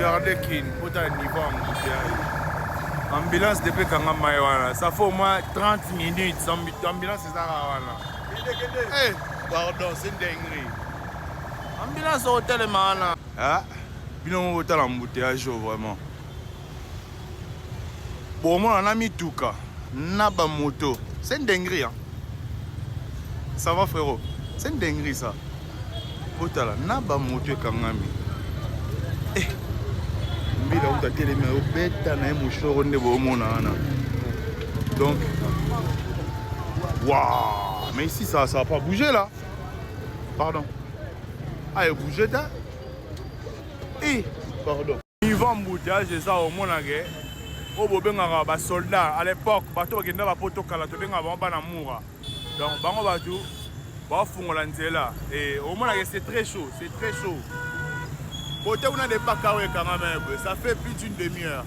regardez qui pour un niveau embouteillage. Ambulance depuis Kangamaiwana, ça fait au moins 30 minutes. Ambulance c'est ça. Eh, pardon, c'est une dinguerie. Ambulance au hôtel Mana. Ah, bien au hôtel embouteillage vraiment. Bon, moi on a mis tout cas. Naba moto. C'est une dinguerie. Hein. Ça va frérot? C'est une dinguerie ça. Hôtel Naba moto Kangami. Eh. Donc, waouh, mais ici ça va pas bouger là. Pardon. Ah, il bouge là. Eh, pardon. Ils vont embouteillage et ça au monde en guerre. Au Bobenga, les soldats à l'époque, bateau qui n'avait pas de poto, donc bango bateau, bah font là et au monde c'est très chaud, c'est très chaud. Côté on a des packs ça fait plus d'une demi-heure.